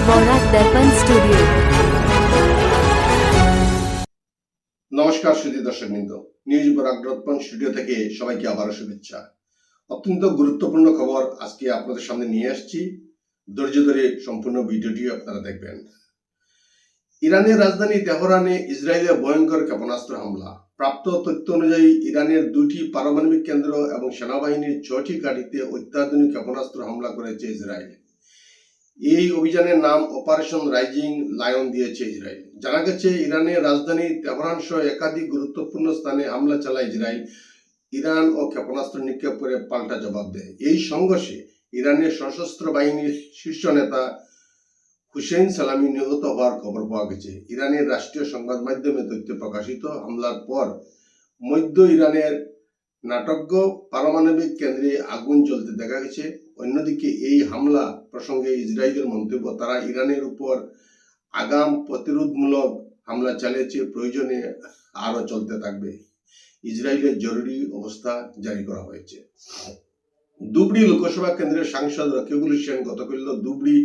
বরাক দর্পণ studio. নমস্কার সুধী দর্শকবৃন্দ, news Barak দর্পণ studio থেকে সবাইকে আবারও শুভেচ্ছা। অত্যন্ত গুরুত্বপূর্ণ খবর আজকে আপনাদের সামনে নিয়ে আসছি। ধৈর্য ধরে সম্পূর্ণ ভিডিওটি আপনারা দেখবেন। ইরানের রাজধানী তেহরানে ইসরায়েলের ভয়ঙ্কর ক্ষেপণাস্ত্র হামলা। প্রাপ্ত তথ্য অনুযায়ী ইরানের 2টি পারমাণবিক কেন্দ্র এবং সেনাবাহিনীর 6টি ঘাঁটিতে অত্যাধুনিক ক্ষেপণাস্ত্র হামলা করেছে ইসরায়েল। এই অভিযানের নাম অপারেশন রাইজিং লায়ন দিয়েছে ইসরায়েল। জানা গেছে, ইরানের রাজধানী তেহরান সহ একাধিক গুরুত্বপূর্ণ স্থানে হামলা চালায় ইসরায়েল। ইরান ও ক্ষেপণাস্ত্র নিক্ষেপ করে পাল্টা জবাব দেয়। এই সংঘর্ষে ইরানের সশস্ত্র বাহিনীর শীর্ষ নেতা হুসেইন সালামি নিহত হওয়ার খবর পাওয়া গেছে। ইরানের রাষ্ট্রীয় সংবাদ মাধ্যমে তথ্য প্রকাশিত। হামলার পর মধ্য ইরানের নাটজ্ঞ পারমাণবিক কেন্দ্রে আগুন জ্বলতে দেখা গেছে। অন্যদিকে এই হামলা প্রসঙ্গে ইসরায়েলের মন্তব্য, তারা ইরানের উপর আগাম প্রতিরোধমূলক হামলা চালিয়েছে, প্রয়োজনে আরও চলতে থাকবে। ইসরায়েলের জরুরি অবস্থা জারি করা হয়েছে। ধুবড়ী লোকসভা কেন্দ্রের সাংসদ রকিবুল হোসেন গতকাল ধুবড়ী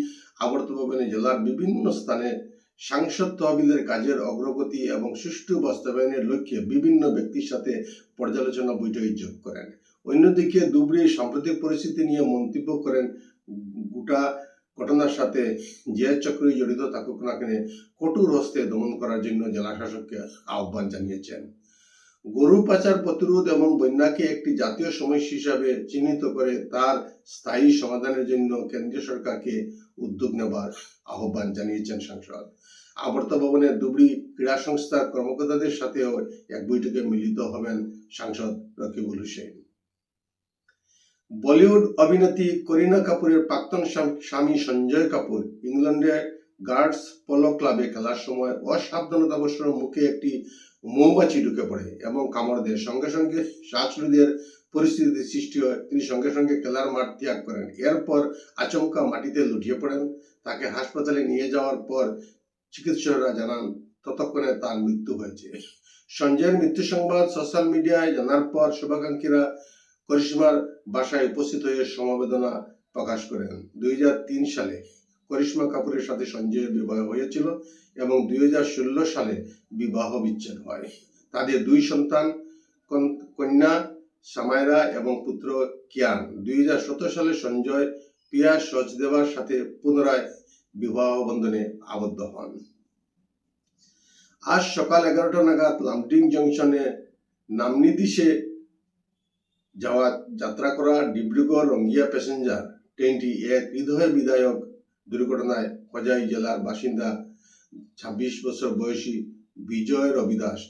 আবর্ত ভবনে জেলার বিভিন্ন স্থানে সাংসদ তহবিলের কাজের অগ্রগতি এবং সুষ্ঠু বাস্তবায়নের লক্ষ্যে বিভিন্ন ব্যক্তির সাথে পর্যালোচনা বৈঠকে যোগ করেন। অন্যদিকে ধুবড়ীর সাম্প্রতিক পরিস্থিতি নিয়ে মন্তব্য করেন, গোটা ঘটনার সাথে যে চক্রই জড়িত থাকুক না কেন কঠোর হস্তে দমন করার জন্য জেলা শাসককে আহ্বান জানিয়েছেন। গরু পাচার প্রতিরোধ এবং বন্যাকে একটি জাতীয় সমস্যা হিসাবে চিহ্নিত করে তার স্থায়ী সমাধানের জন্য কেন্দ্রীয় সরকারকে উদ্যোগ নেবার আহ্বান জানিয়েছেন সাংসদ। আবর্ত ভবনে ধুবড়ী ক্রীড়া সংস্থার কর্মকর্তাদের সাথেও এক বৈঠকে মিলিত হবেন সাংসদ রকিবুল হোসেন। বলিউড অভিনেত্রী করিনা কাপুরের প্রাক্তন স্বামী সঞ্জয় কাপুর ইংল্যান্ডের গার্ডস পোলো ক্লাবে খেলার সময় অসাবধানতাবশত মুখে একটি মৌমাছি ঢুকে পড়ে এবং কামড় দেয়। সঙ্গে সঙ্গে শ্বাসরোধের পরিস্থিতি সৃষ্টি হয়। তিনি সঙ্গে সঙ্গে খেলার মাঠ ত্যাগ করেন। এরপর আচমকা মাটিতে লুটিয়ে পড়েন। তাকে হাসপাতালে নিয়ে যাওয়ার পর চিকিৎসকরা জানান ততক্ষণে তার মৃত্যু হয়েছে। সঞ্জয়ের মৃত্যু সংবাদ সোশ্যাল মিডিয়ায় জানার পর শুভাকাঙ্ক্ষীরা করিশ্মার বাসায় উপস্থিত হয়ে সমবেদনা প্রকাশ করেন। 2003 সালে করিশ্মা কাপুরের সাথে সঞ্জয়ের বিবাহ হয়েছিল এবং 2016 সালে বিবাহ বিচ্ছেদ হয়। তাদের 2 সন্তান, কন্যা সামায়রা এবং পুত্র কিয়ান। 2017 সালে সঞ্জয় পিয়া সচদেবার সাথে পুনরায় বিবাহ বন্ধনে আবদ্ধ হন। আজ সকাল 11টা নাগাদ লামডিং জংশনে নামনিদিশে যাত্রা করা ডিব্রুগড় রঙ্গিয়া প্যাসেঞ্জার ট্রেনটি এক হৃদয় বিদায়ক দুর্ঘটনায় হোজাই জেলার বাসিন্দা 26 বছর বয়সী বিজয় রবি দাস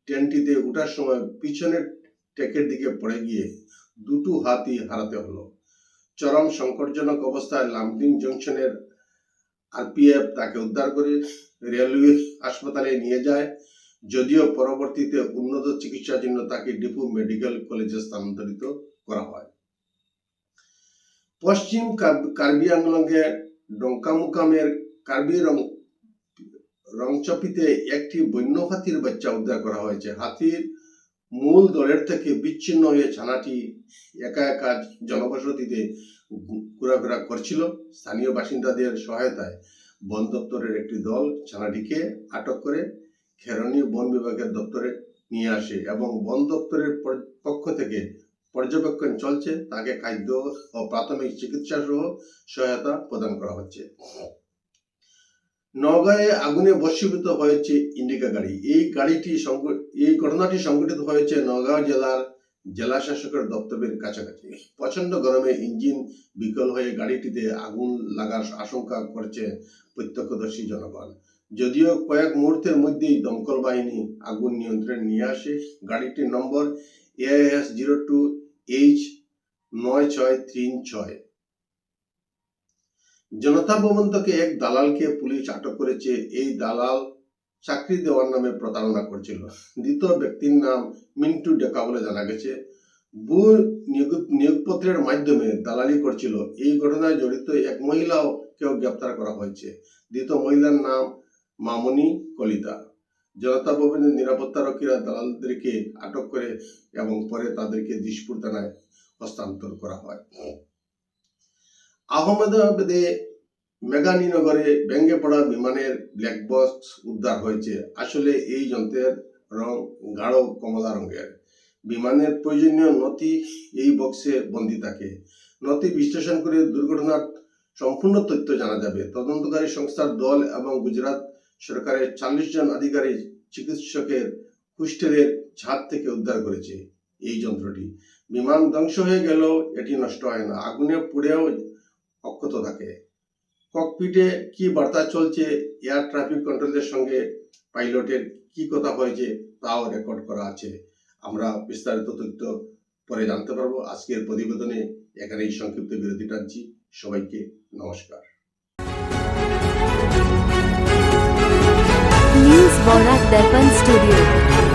ট্রেনটিতে ওঠার সময় পিছনের ট্র্যাকের দিকে পড়ে গিয়ে দুটো হাতই হারাতে হলো। চরম সংকটজনক অবস্থায় লামডিং জংশনের আরপিএফ তাকে উদ্ধার করে রেলওয়ে হাসপাতালে নিয়ে যায়, যদিও পরবর্তীতে উন্নত চিকিৎসার জন্য তাকে ডিপু মেডিকেল কলেজে স্থানান্তরিত করা হয়। পশ্চিম কার্বি আংলংয়ের ডঙ্কামুকামের কার্বি রংচপিতে একটি বন্য হাতির বাচ্চা উদ্ধার করা হয়েছে। হাতির মূল দলের থেকে বিচ্ছিন্ন হয়ে ছানাটি একা একা জনবসতিতে ঘোরাফেরা করছিল। স্থানীয় বাসিন্দাদের সহায়তায় বন দপ্তরের একটি দল ছানাটিকে আটক করে খেরনি বন বিভাগের দপ্তরে নিয়ে আসে এবং বন দপ্তরের পক্ষ থেকে পর্যবেক্ষণ চলছে। তাকে খাদ্য ও প্রাথমিক চিকিৎসা সহ সহায়তা প্রদান করা হচ্ছে। নওগাঁয়ে আগুনে ভস্মীভূত হয়েছে ইন্ডিকা গাড়ি। এই ঘটনাটি সংঘটিত হয়েছে নওগাঁ জেলার জেলা শাসকের দপ্তরের কাছাকাছি। প্রচন্ড গরমে ইঞ্জিন বিকল হয়ে গাড়িটিতে আগুন লাগার আশঙ্কা করছে প্রত্যক্ষদর্শী জনগণ। যদিও কয়েক মুহূর্তের মধ্যেই দমকল বাহিনী আগুন নিয়ন্ত্রণে নিয়ে আসে। গাড়িটির নম্বর AIS 02H9636। জনতা ভবন থেকে এক দালালকে পুলিশ আটক করেছে। এই দালাল চাকরি দেওয়ার নামে প্রতারণা করছিল। দ্বিতীয় ব্যক্তির নাম মিন্টু ডেকা বলে জানা গেছে। ভুয়ো নিয়োগপত্রের মাধ্যমে দালালি করছিল। এই ঘটনায় জড়িত এক মহিলাকেও গ্রেপ্তার করা হয়েছে। দ্বিতীয় মহিলার নাম মামনি কলিতা। জনতা ভবনের নিরাপত্তারক্ষীরা দালালদেরকে আটক করে এবং পরে তাদেরকে দিশপুর থানায় হস্তান্তর করা হয়। আহমেদাবাদে মেঘানীনগরে ভেঙে পড়া বিমানের ব্ল্যাক বক্স উদ্ধার হয়েছে। আসলে এই যন্ত্রের রং গাঢ় কমলা রঙের। বিমানের প্রয়োজনীয় নথি এই বক্সে বন্দী থাকে। নথি বিশ্লেষণ করে দুর্ঘটনার সম্পূর্ণ তথ্য জানা যাবে। তদন্তকারী সংস্থার দল এবং গুজরাট সরকারের 40 জন আধিকারিক চিকিৎসকের হোস্টেলের ছাদ থেকে উদ্ধার করেছে এই যন্ত্রটি। বিমান ধ্বংস হয়ে গেলেও এটি নষ্ট হয় না, আগুনে পুড়েও অক্ষত থাকে। ককপিটে কি বার্তা চলছে, এয়ার ট্রাফিক কন্ট্রোলের সঙ্গে পাইলটের কি কথা হয়েছে তাও রেকর্ড করা আছে। আমরা বিস্তারিত তথ্য পরে জানতে পারবো। আজকের প্রতিবেদনে এখানেই সংক্ষিপ্ত বিরতি টানছি। সবাইকে নমস্কার। न्यूज बौराक दर्पण स्टूडियो।